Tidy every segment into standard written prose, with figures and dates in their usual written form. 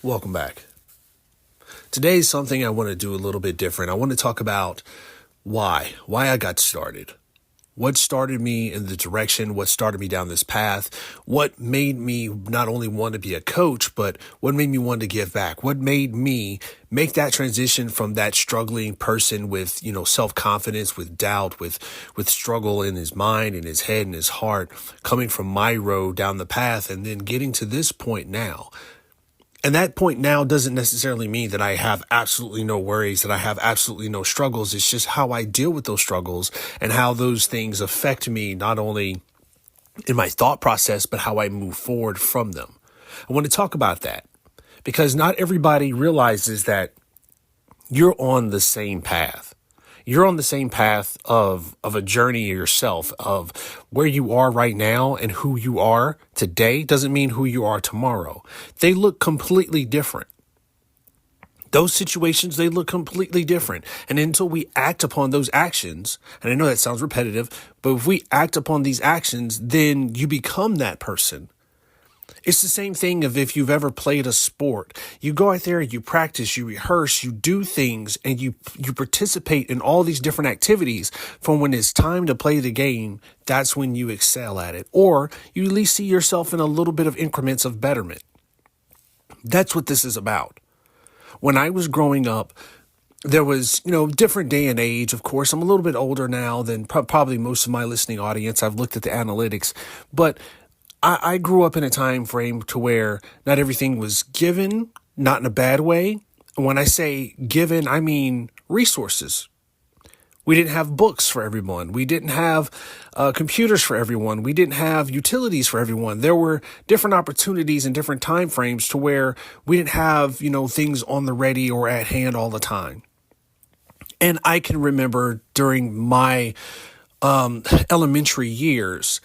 Welcome back. Today is something I want to do a little bit different. I want to talk about why I got started. What started me in the direction, what started me down this path, what made me not only want to be a coach, but what made me want to give back, what made me make that transition from that struggling person with, self-confidence, with doubt, with struggle in his mind, in his head, in his heart, coming from my road down the path and then getting to this point now. And that point now doesn't necessarily mean that I have absolutely no worries, that I have absolutely no struggles. It's just how I deal with those struggles and how those things affect me, not only in my thought process, but how I move forward from them. I want to talk about that because not everybody realizes that you're on the same path. You're on the same path of a journey yourself, of where you are right now and who you are today doesn't mean who you are tomorrow. They look completely different. Those situations, they look completely different. And until we act upon those actions, and I know that sounds repetitive, but if we act upon these actions, then you become that person. It's the same thing of if you've ever played a sport. You go out there, you practice, you rehearse, you do things, and you participate in all these different activities. From when it's time to play the game, that's when you excel at it. Or you at least see yourself in a little bit of increments of betterment. That's what this is about. When I was growing up, there was, different day and age. Of course, I'm a little bit older now than probably most of my listening audience. I've looked at the analytics, but I grew up in a time frame to where not everything was given, not in a bad way. When I say given, I mean resources. We didn't have books for everyone. We didn't have computers for everyone. We didn't have utilities for everyone. There were different opportunities and different time frames to where we didn't have, things on the ready or at hand all the time. And I can remember during my elementary years,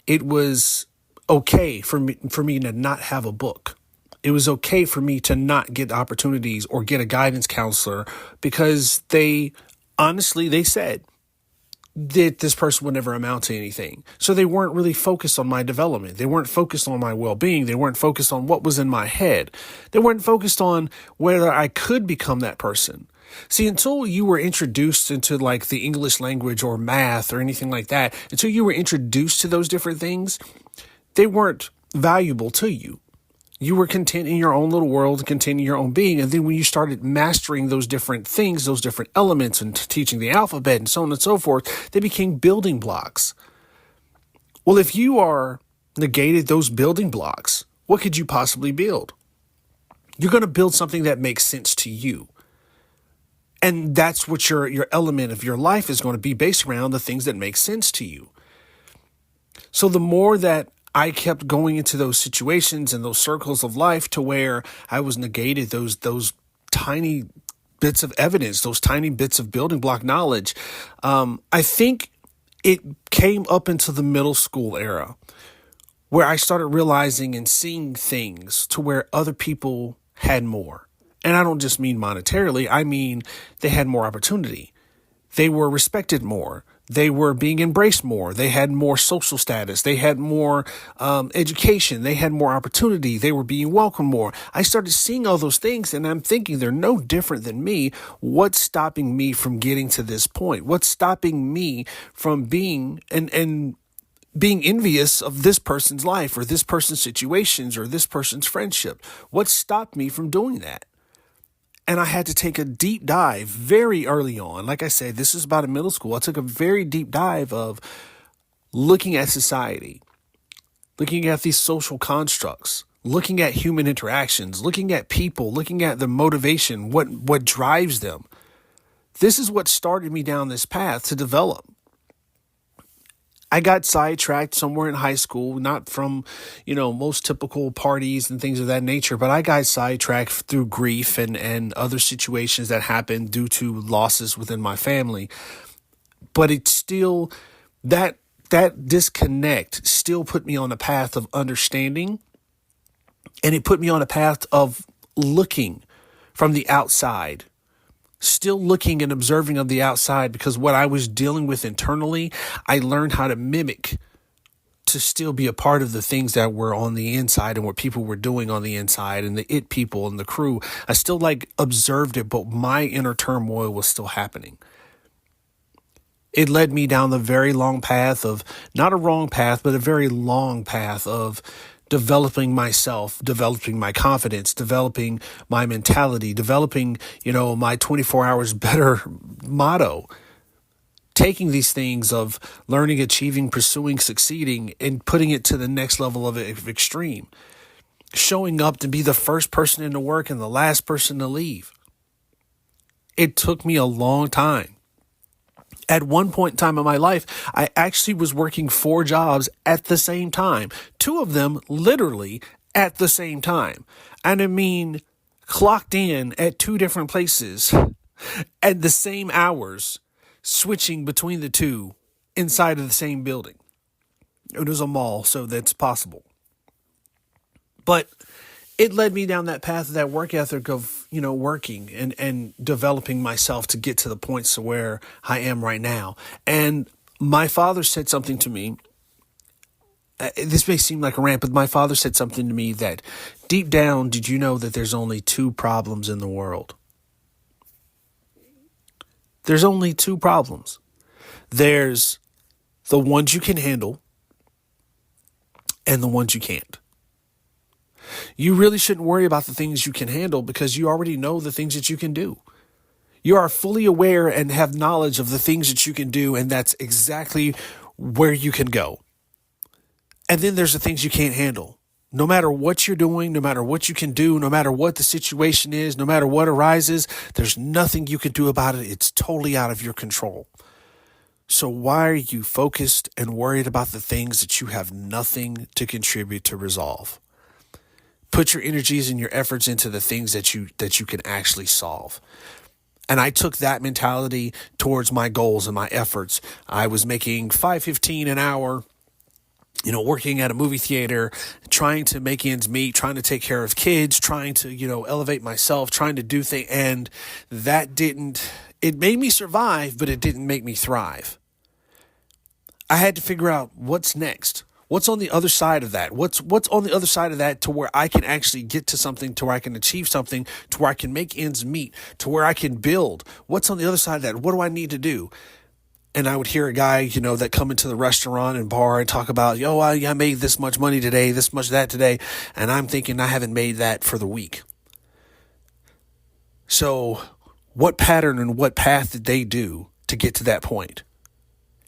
it was okay for me to not have a book. It was okay for me to not get opportunities or get a guidance counselor because they said that this person would never amount to anything. So they weren't really focused on my development. They weren't focused on my well-being. They weren't focused on what was in my head. They weren't focused on whether I could become that person. See, until you were introduced into like the English language or math or anything like that, until you were introduced to those different things, they weren't valuable to you. You were content in your own little world, content in your own being. And then when you started mastering those different things, those different elements and teaching the alphabet and so on and so forth, they became building blocks. Well, if you are negated those building blocks, what could you possibly build? You're going to build something that makes sense to you. And that's what your element of your life is going to be based around the things that make sense to you. So the more that I kept going into those situations and those circles of life to where I was negated those tiny bits of evidence, those tiny bits of building block knowledge. I think it came up into the middle school era where I started realizing and seeing things to where other people had more. And I don't just mean monetarily. I mean, they had more opportunity. They were respected more. They were being embraced more. They had more social status. They had more education. They had more opportunity. They were being welcomed more. I started seeing all those things and I'm thinking they're no different than me. What's stopping me from getting to this point? What's stopping me from being and being envious of this person's life or this person's situations or this person's friendship? What stopped me from doing that? And I had to take a deep dive very early on. Like I said, this is about in middle school. I took a very deep dive of looking at society, looking at these social constructs, looking at human interactions, looking at people, looking at the motivation, what drives them. This is what started me down this path to develop. I got sidetracked somewhere in high school, not from, most typical parties and things of that nature, but I got sidetracked through grief and other situations that happened due to losses within my family. But it's still, that disconnect still put me on a path of understanding, and it put me on a path of looking from the outside. Still looking and observing of the outside, because what I was dealing with internally, I learned how to mimic to still be a part of the things that were on the inside and what people were doing on the inside and the it people and the crew. I still like observed it, but my inner turmoil was still happening. It led me down the very long path of, not a wrong path, but a very long path of developing myself, developing my confidence, developing my mentality, developing, my 24 hours better motto. Taking these things of learning, achieving, pursuing, succeeding, and putting it to the next level of extreme. Showing up to be the first person into work and the last person to leave. It took me a long time. At one point in time in my life, I actually was working 4 jobs at the same time. 2 of them literally at the same time. And I mean, clocked in at 2 different places at the same hours, switching between the 2 inside of the same building. It was a mall, so that's possible. But it led me down that path of that work ethic of, working and developing myself to get to the points to where I am right now. And my father said something to me. This may seem like a rant, but my father said something to me that deep down, did you know that there's only 2 problems in the world? There's only 2 problems. There's the ones you can handle and the ones you can't. You really shouldn't worry about the things you can handle because you already know the things that you can do. You are fully aware and have knowledge of the things that you can do, and that's exactly where you can go. And then there's the things you can't handle. No matter what you're doing, no matter what you can do, no matter what the situation is, no matter what arises, there's nothing you can do about it. It's totally out of your control. So why are you focused and worried about the things that you have nothing to contribute to resolve? Put your energies and your efforts into the things that you can actually solve. And I took that mentality towards my goals and my efforts. I was making $5.15 an hour, working at a movie theater, trying to make ends meet, trying to take care of kids, trying to, elevate myself, trying to do things. And it made me survive, but it didn't make me thrive. I had to figure out what's next. What's on the other side of that? What's on the other side of that to where I can actually get to something, to where I can achieve something, to where I can make ends meet, to where I can build? What's on the other side of that? What do I need to do? And I would hear a guy, that come into the restaurant and bar and talk about, I made this much money today, this much that today. And I'm thinking I haven't made that for the week. So what pattern and what path did they do to get to that point?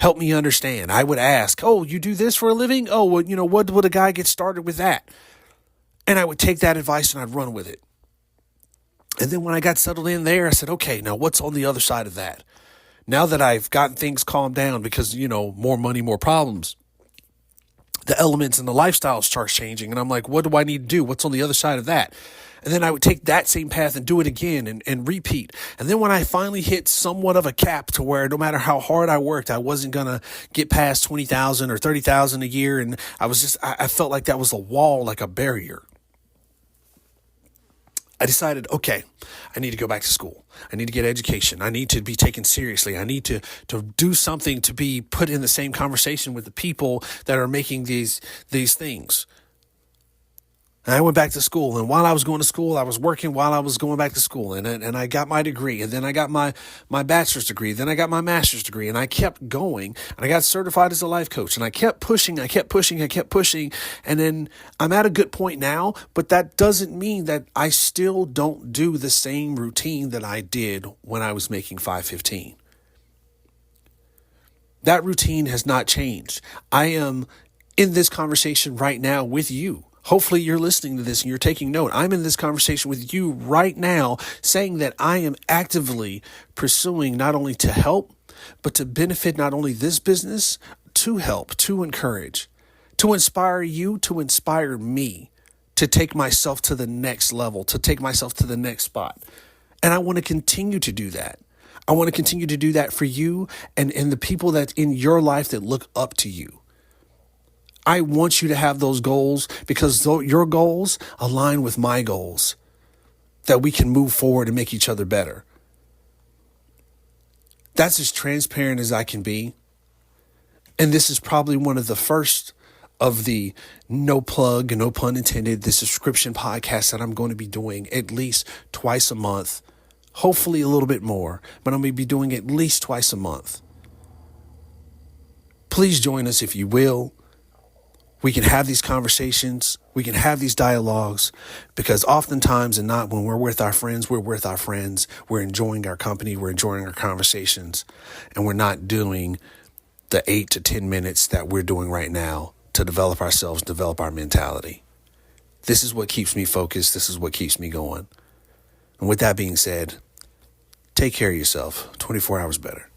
Help me understand. I would ask, you do this for a living? What would a guy get started with that? And I would take that advice and I'd run with it. And then when I got settled in there, I said, okay, now what's on the other side of that? Now that I've gotten things calmed down because, more money, more problems, the elements and the lifestyle starts changing. And I'm like, what do I need to do? What's on the other side of that? And then I would take that same path and do it again and repeat. And then when I finally hit somewhat of a cap to where no matter how hard I worked, I wasn't going to get past 20,000 or 30,000 a year. And I felt like that was a wall, like a barrier. I decided, okay, I need to go back to school. I need to get education. I need to be taken seriously. I need to do something to be put in the same conversation with the people that are making these things. And I went back to school, and while I was going to school, I was working while I was going back to school, and I got my degree, and then I got my bachelor's degree, then I got my master's degree, and I kept going, and I got certified as a life coach, and I kept pushing, and then I'm at a good point now, but that doesn't mean that I still don't do the same routine that I did when I was making $5.15. That routine has not changed. I am in this conversation right now with you. Hopefully you're listening to this and you're taking note. I'm in this conversation with you right now saying that I am actively pursuing not only to help, but to benefit not only this business, to help, to encourage, to inspire you, to inspire me, to take myself to the next level, to take myself to the next spot. And I want to continue to do that. I want to continue to do that for you and the people that in your life that look up to you. I want you to have those goals because your goals align with my goals, that we can move forward and make each other better. That's as transparent as I can be. And this is probably one of the first of the no plug, no pun intended, the subscription podcast that I'm going to be doing at least twice a month, hopefully a little bit more, but I'm going to be doing at least twice a month. Please join us if you will. We can have these conversations. We can have these dialogues, because oftentimes and not when we're with our friends, we're with our friends. We're enjoying our company. We're enjoying our conversations, and we're not doing the 8 to 10 minutes that we're doing right now to develop ourselves, develop our mentality. This is what keeps me focused. This is what keeps me going. And with that being said, take care of yourself. 24 hours better.